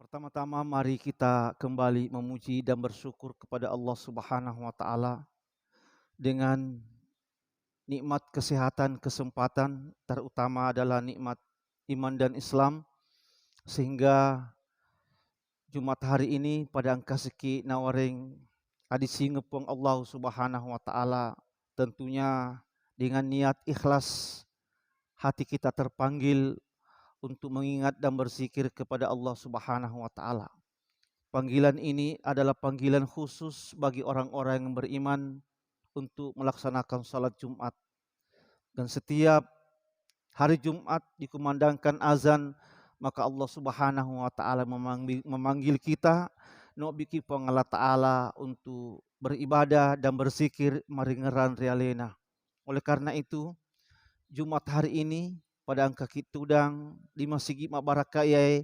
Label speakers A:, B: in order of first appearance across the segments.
A: Pertama-tama mari kita kembali memuji dan bersyukur kepada Allah Subhanahu wa taala dengan nikmat kesehatan, kesempatan, terutama adalah nikmat iman dan Islam, sehingga Jumat hari ini pada angka seki nawaring adisi ngepong Allah Subhanahu wa taala, tentunya dengan niat ikhlas hati kita terpanggil untuk mengingat dan berzikir kepada Allah Subhanahu wa taala. Panggilan ini adalah panggilan khusus bagi orang-orang yang beriman untuk melaksanakan salat Jumat. Dan setiap hari Jumat dikumandangkan azan, maka Allah Subhanahu wa taala memanggil kita no biki Allah taala untuk beribadah dan berzikir maringeran realena. Oleh karena itu, Jumat hari ini pada angka kitudang di Masjid Mabarakayai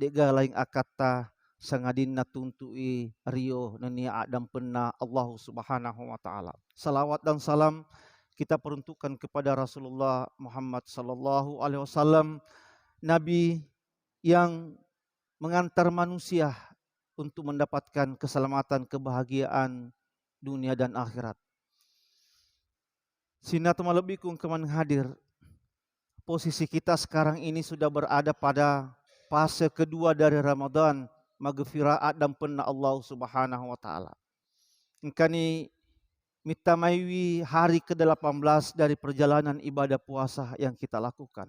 A: dega lain akata sangadin natuntui rio nania dan penna Allah Subhanahu wa taala. Salawat dan salam kita peruntukkan kepada Rasulullah Muhammad sallallahu alaihi wasallam, nabi yang mengantar manusia untuk mendapatkan keselamatan, kebahagiaan dunia dan akhirat. Sinat malabikum keman hadir. Posisi kita sekarang ini sudah berada pada fase kedua dari Ramadan, maghfirah dan penna Allah Subhanahu wa taala. Engkani mitamaiwi hari ke-18 dari perjalanan ibadah puasa yang kita lakukan.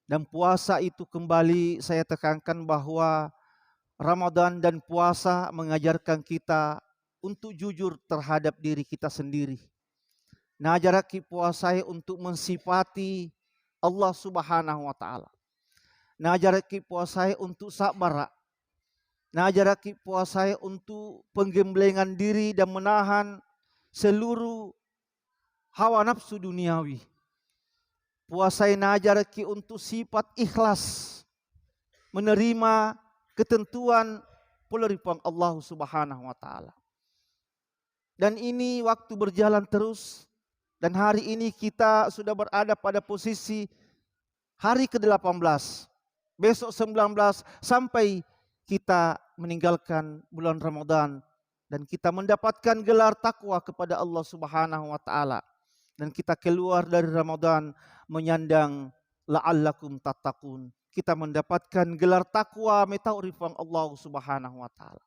A: Dan puasa itu kembali saya tekankan bahwa Ramadan dan puasa mengajarkan kita untuk jujur terhadap diri kita sendiri. Najaraki puasa untuk mensifati Allah Subhanahu wa taala. Najaraki puasa untuk sabar. Najaraki puasa untuk penggemblengan diri dan menahan seluruh hawa nafsu duniawi. Puasa najaraki untuk sifat ikhlas, menerima ketentuan peleripang Allah Subhanahu wa taala. Dan ini waktu berjalan terus, dan hari ini kita sudah berada pada posisi hari ke-18. Besok 19 sampai kita meninggalkan bulan Ramadan dan kita mendapatkan gelar takwa kepada Allah Subhanahu wa taala, dan kita keluar dari Ramadan menyandang la'allakum tattaqun. Kita mendapatkan gelar takwa metaurifang Allah Subhanahu wa taala.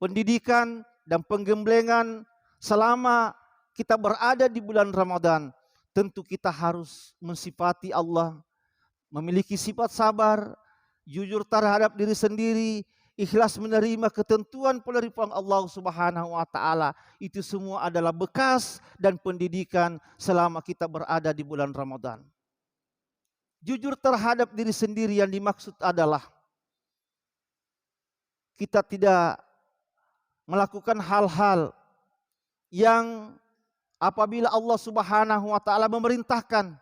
A: Pendidikan dan penggemblengan selama kita berada di bulan Ramadan, tentu kita harus mensifati Allah, memiliki sifat sabar, jujur terhadap diri sendiri, ikhlas menerima ketentuan peleripang Allah Subhanahu wa taala. Itu semua adalah bekas dan pendidikan selama kita berada di bulan Ramadan. Jujur terhadap diri sendiri yang dimaksud adalah kita tidak melakukan hal-hal yang apabila Allah Subhanahu wa taala memerintahkan,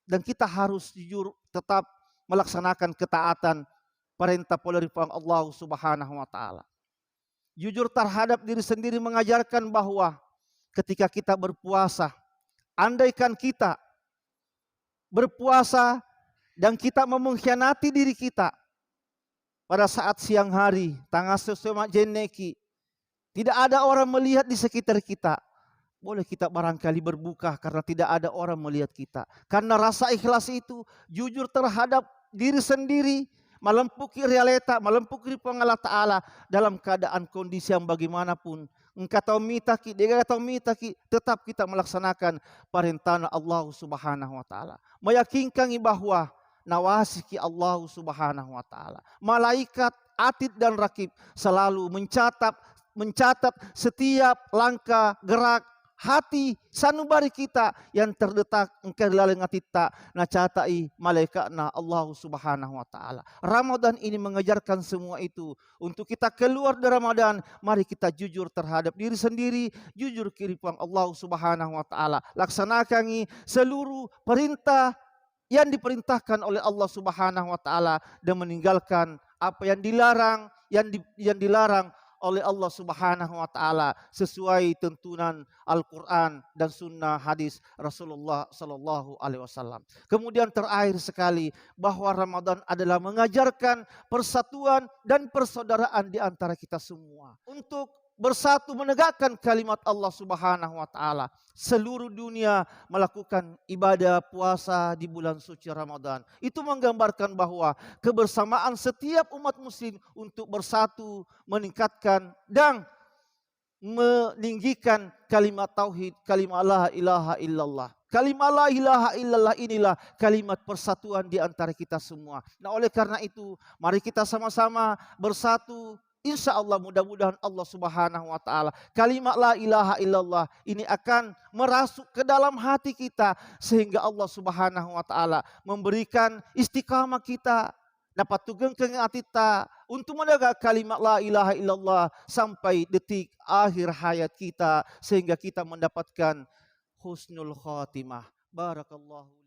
A: dan kita harus jujur tetap melaksanakan ketaatan perintah peleripang Allah Subhanahu wa taala. Jujur terhadap diri sendiri mengajarkan bahwa ketika kita berpuasa, andaikan kita berpuasa dan kita mengkhianati diri kita pada saat siang hari, tanggal sesama jeneki, tidak ada orang melihat di sekitar kita, boleh kita barangkali berbuka karena tidak ada orang melihat kita. Karena rasa ikhlas itu jujur terhadap diri sendiri, melempuki realita, melempuki Allah Ta'ala dalam keadaan kondisi yang bagaimanapun. Engkau tahu mitaki, dia tahu mitaki, tetap kita melaksanakan perintah Allah Subhanahu wa taala. Meyakinkan bahwa nawasiki Allah Subhanahu wa taala. Malaikat, atid dan rakib selalu mencatat setiap langkah, gerak, hati sanubari kita yang terdetak engkau laleng atita nacatai malaikatna Allah Subhanahu wa taala. Ramadan ini mengajarkan semua itu. Untuk kita keluar dari Ramadan, mari kita jujur terhadap diri sendiri, jujur kiripang Allah Subhanahu wa taala. Laksanakan seluruh perintah yang diperintahkan oleh Allah Subhanahu wa taala dan meninggalkan apa yang dilarang, yang dilarang oleh Allah Subhanahu wa taala sesuai tuntunan Al-Qur'an dan sunnah hadis Rasulullah sallallahu alaihi wasallam. Kemudian terakhir sekali bahwa Ramadan adalah mengajarkan persatuan dan persaudaraan di antara kita semua untuk bersatu menegakkan kalimat Allah Subhanahu wa taala. Seluruh dunia melakukan ibadah puasa di bulan suci Ramadan. Itu menggambarkan bahwa kebersamaan setiap umat muslim untuk bersatu, meningkatkan dan meninggikan kalimat tauhid, kalimat la ilaha illallah. Kalimat la ilaha illallah inilah kalimat persatuan di antara kita semua. Nah, oleh karena itu, mari kita sama-sama bersatu. Insya Allah mudah-mudahan Allah Subhanahu wa taala kalimat la ilaha illallah ini akan merasuk ke dalam hati kita sehingga Allah Subhanahu wa taala memberikan istiqamah kita dapat tugengkeun hati kita untuk menjaga kalimat la ilaha illallah sampai detik akhir hayat kita sehingga kita mendapatkan husnul khatimah. Barakallahu